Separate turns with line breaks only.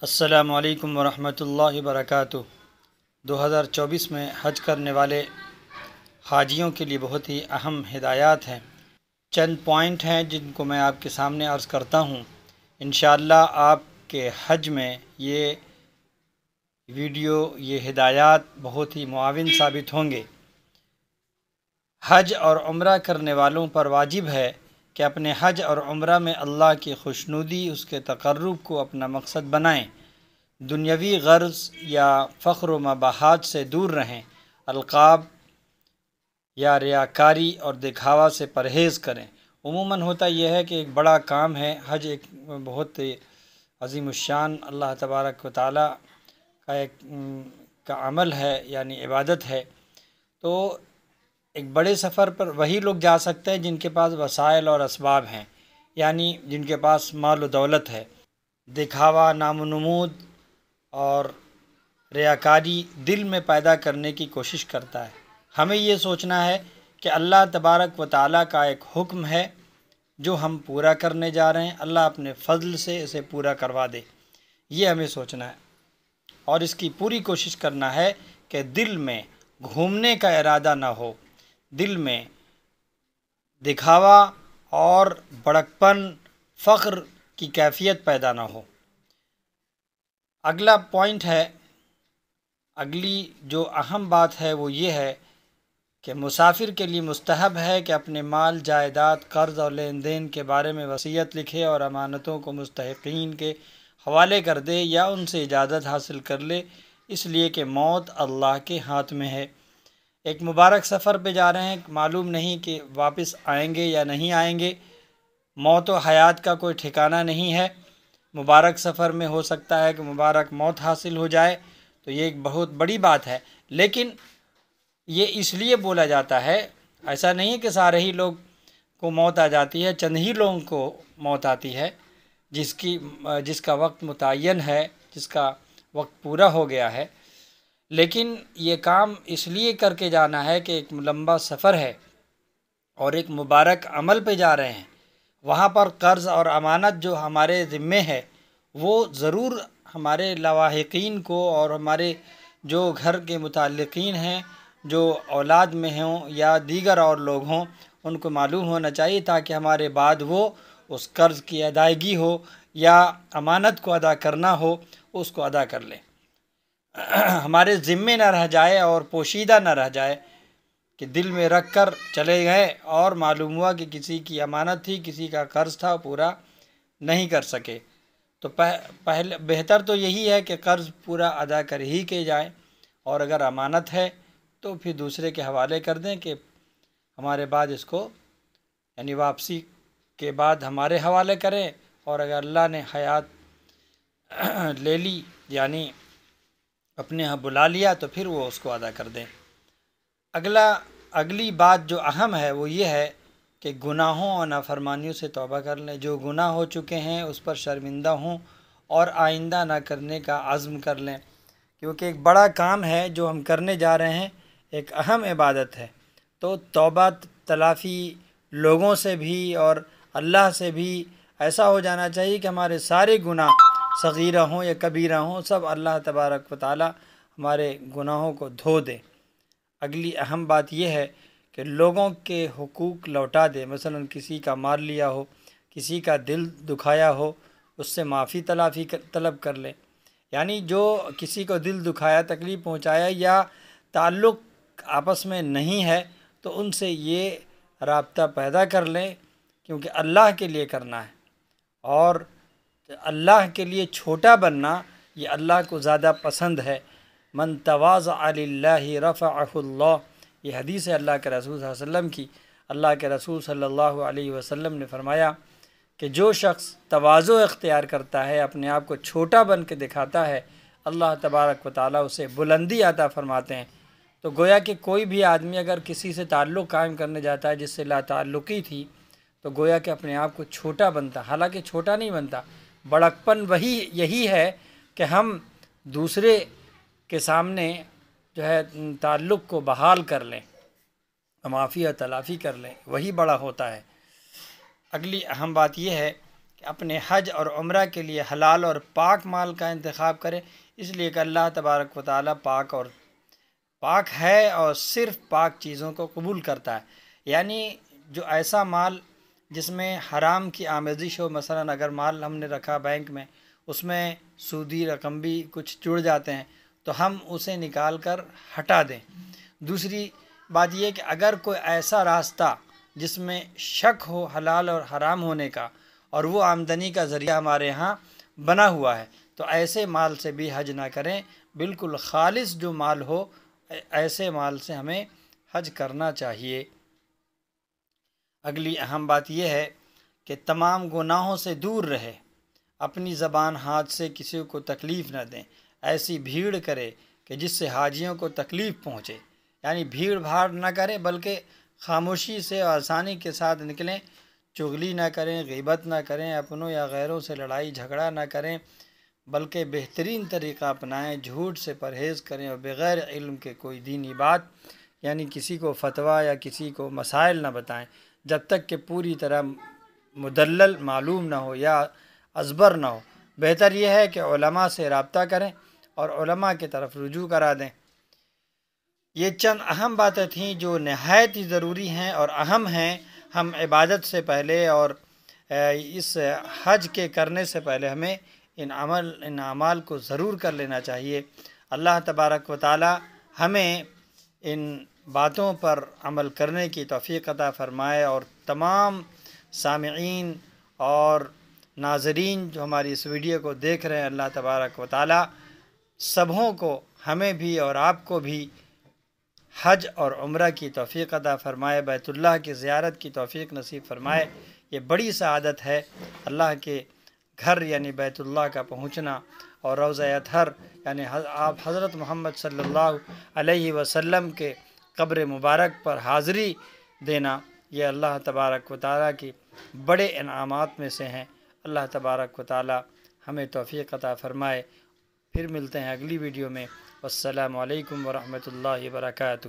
السلام علیکم ورحمۃ اللہ وبرکاتہ۔ 2024 میں حج کرنے والے حاجیوں کے لیے بہت ہی اہم ہدایات ہیں۔ چند پوائنٹ ہیں جن کو میں آپ کے سامنے عرض کرتا ہوں۔ انشاءاللہ آپ کے حج میں یہ ویڈیو، یہ ہدایات بہت ہی معاون ثابت ہوں گے۔ حج اور عمرہ کرنے والوں پر واجب ہے کہ اپنے حج اور عمرہ میں اللہ کی خوشنودی، اس کے تقرب کو اپنا مقصد بنائیں۔ دنیاوی غرض یا فخر و مباحات سے دور رہیں۔ القاب یا ریاکاری اور دکھاوا سے پرہیز کریں۔ عموماً ہوتا یہ ہے کہ ایک بڑا کام ہے حج، ایک بہت عظیم الشان اللہ تبارک و تعالی کا عمل ہے، یعنی عبادت ہے۔ تو ایک بڑے سفر پر وہی لوگ جا سکتے ہیں جن کے پاس وسائل اور اسباب ہیں، یعنی جن کے پاس مال و دولت ہے۔ دکھاوا، نام و نمود اور ریاکاری دل میں پیدا کرنے کی کوشش کرتا ہے۔ ہمیں یہ سوچنا ہے کہ اللہ تبارک و تعالیٰ کا ایک حکم ہے جو ہم پورا کرنے جا رہے ہیں، اللہ اپنے فضل سے اسے پورا کروا دے، یہ ہمیں سوچنا ہے۔ اور اس کی پوری کوشش کرنا ہے کہ دل میں گھومنے کا ارادہ نہ ہو، دل میں دکھاوا اور بڑکپن، فخر کی کیفیت پیدا نہ ہو۔ اگلا پوائنٹ ہے، اگلی جو اہم بات ہے وہ یہ ہے کہ مسافر کے لیے مستحب ہے کہ اپنے مال، جائیداد، قرض اور لین دین کے بارے میں وصیت لکھے اور امانتوں کو مستحقین کے حوالے کر دے یا ان سے اجازت حاصل کر لے، اس لیے کہ موت اللہ کے ہاتھ میں ہے۔ ایک مبارک سفر پہ جا رہے ہیں، معلوم نہیں کہ واپس آئیں گے یا نہیں آئیں گے۔ موت و حیات کا کوئی ٹھکانہ نہیں ہے۔ مبارک سفر میں ہو سکتا ہے کہ مبارک موت حاصل ہو جائے، تو یہ ایک بہت بڑی بات ہے۔ لیکن یہ اس لیے بولا جاتا ہے، ایسا نہیں ہے کہ سارے ہی لوگ کو موت آ جاتی ہے، چند ہی لوگوں کو موت آتی ہے جس کا وقت متعین ہے، جس کا وقت پورا ہو گیا ہے۔ لیکن یہ کام اس لیے کر کے جانا ہے کہ ایک لمبا سفر ہے اور ایک مبارک عمل پہ جا رہے ہیں۔ وہاں پر قرض اور امانت جو ہمارے ذمے ہے، وہ ضرور ہمارے لاحقین کو اور ہمارے جو گھر کے متعلقین ہیں، جو اولاد میں ہوں یا دیگر اور لوگ ہوں، ان کو معلوم ہونا چاہیے تاکہ ہمارے بعد وہ اس قرض کی ادائیگی ہو یا امانت کو ادا کرنا ہو، اس کو ادا کر لیں، ہمارے ذمے نہ رہ جائے اور پوشیدہ نہ رہ جائے کہ دل میں رکھ کر چلے گئے اور معلوم ہوا کہ کسی کی امانت تھی، کسی کا قرض تھا، پورا نہیں کر سکے۔ تو پہلے بہتر تو یہی ہے کہ قرض پورا ادا کر ہی کے جائیں، اور اگر امانت ہے تو پھر دوسرے کے حوالے کر دیں کہ ہمارے بعد اس کو، یعنی واپسی کے بعد ہمارے حوالے کریں، اور اگر اللہ نے حیات لے لی، یعنی اپنے ہاں بلا لیا، تو پھر وہ اس کو ادا کر دیں۔ اگلی بات جو اہم ہے وہ یہ ہے کہ گناہوں اور نافرمانیوں سے توبہ کر لیں۔ جو گناہ ہو چکے ہیں اس پر شرمندہ ہوں اور آئندہ نہ کرنے کا عزم کر لیں، کیونکہ ایک بڑا کام ہے جو ہم کرنے جا رہے ہیں، ایک اہم عبادت ہے۔ تو توبہ تلافی لوگوں سے بھی اور اللہ سے بھی ایسا ہو جانا چاہیے کہ ہمارے سارے گناہ، صغیرہ ہوں یا کبیرہ ہوں، سب اللہ تبارک و تعالی ہمارے گناہوں کو دھو دے۔ اگلی اہم بات یہ ہے کہ لوگوں کے حقوق لوٹا دے۔ مثلا کسی کا مال لیا ہو، کسی کا دل دکھایا ہو، اس سے معافی تلافی طلب کر لیں۔ یعنی جو کسی کو دل دکھایا، تکلیف پہنچایا یا تعلق آپس میں نہیں ہے، تو ان سے یہ رابطہ پیدا کر لیں، کیونکہ اللہ کے لیے کرنا ہے، اور اللہ کے لیے چھوٹا بننا یہ اللہ کو زیادہ پسند ہے۔ من تواضع للہ رفعہ اللہ، یہ حدیث ہے اللہ کے رسول صلی اللہ علیہ وسلم کی۔ اللہ کے رسول صلی اللہ علیہ وسلم نے فرمایا کہ جو شخص تواضع اختیار کرتا ہے، اپنے آپ کو چھوٹا بن کے دکھاتا ہے، اللہ تبارک و تعالیٰ اسے بلندی عطا فرماتے ہیں۔ تو گویا کہ کوئی بھی آدمی اگر کسی سے تعلق قائم کرنے جاتا ہے جس سے لا تعلقی تھی، تو گویا کہ اپنے آپ کو چھوٹا بنتا، حالانکہ چھوٹا نہیں بنتا۔ بڑکپن یہی ہے کہ ہم دوسرے کے سامنے جو ہے تعلق کو بحال کر لیں، معافی اور تلافی کر لیں، وہی بڑا ہوتا ہے۔ اگلی اہم بات یہ ہے کہ اپنے حج اور عمرہ کے لیے حلال اور پاک مال کا انتخاب کرے، اس لیے کہ اللہ تبارک و تعالیٰ پاک ہے اور صرف پاک چیزوں کو قبول کرتا ہے۔ یعنی جو ایسا مال جس میں حرام کی آمیزش ہو، مثلا اگر مال ہم نے رکھا بینک میں، اس میں سودی رقم بھی کچھ جڑ جاتے ہیں، تو ہم اسے نکال کر ہٹا دیں۔ دوسری بات یہ کہ اگر کوئی ایسا راستہ جس میں شک ہو حلال اور حرام ہونے کا، اور وہ آمدنی کا ذریعہ ہمارے ہاں بنا ہوا ہے، تو ایسے مال سے بھی حج نہ کریں۔ بالکل خالص جو مال ہو، ایسے مال سے ہمیں حج کرنا چاہیے۔ اگلی اہم بات یہ ہے کہ تمام گناہوں سے دور رہے، اپنی زبان ہاتھ سے کسی کو تکلیف نہ دیں، ایسی بھیڑ کرے کہ جس سے حاجیوں کو تکلیف پہنچے۔ یعنی بھیڑ بھاڑ نہ کریں بلکہ خاموشی سے اور آسانی کے ساتھ نکلیں، چغلی نہ کریں، غیبت نہ کریں، اپنوں یا غیروں سے لڑائی جھگڑا نہ کریں، بلکہ بہترین طریقہ اپنائیں، جھوٹ سے پرہیز کریں اور بغیر علم کے کوئی دینی بات یعنی کسی کو فتویٰ یا کسی کو مسائل نہ بتائیں جب تک کہ پوری طرح مدلل معلوم نہ ہو یا ازبر نہ ہو۔ بہتر یہ ہے کہ علماء سے رابطہ کریں اور علماء کی طرف رجوع کرا دیں۔ یہ چند اہم باتیں تھیں جو نہایت ہی ضروری ہیں اور اہم ہیں۔ ہم عبادت سے پہلے اور اس حج کے کرنے سے پہلے ہمیں ان اعمال کو ضرور کر لینا چاہیے۔ اللہ تبارک و تعالی ہمیں ان باتوں پر عمل کرنے کی توفیق عطا فرمائے، اور تمام سامعین اور ناظرین جو ہماری اس ویڈیو کو دیکھ رہے ہیں، اللہ تبارک و تعالی سبھوں کو، ہمیں بھی اور آپ کو بھی حج اور عمرہ کی توفیق عطا فرمائے، بیت اللہ کی زیارت کی توفیق نصیب فرمائے۔ یہ بڑی سعادت ہے اللہ کے گھر یعنی بیت اللہ کا پہنچنا، اور روضہ اطہر یعنی آپ حضرت محمد صلی اللہ علیہ وسلم کے قبر مبارک پر حاضری دینا، یہ اللہ تبارک و تعالیٰ کی بڑے انعامات میں سے ہیں۔ اللہ تبارک و تعالیٰ ہمیں توفیق عطا فرمائے۔ پھر ملتے ہیں اگلی ویڈیو میں۔ والسلام علیکم ورحمۃ اللہ وبرکاتہ۔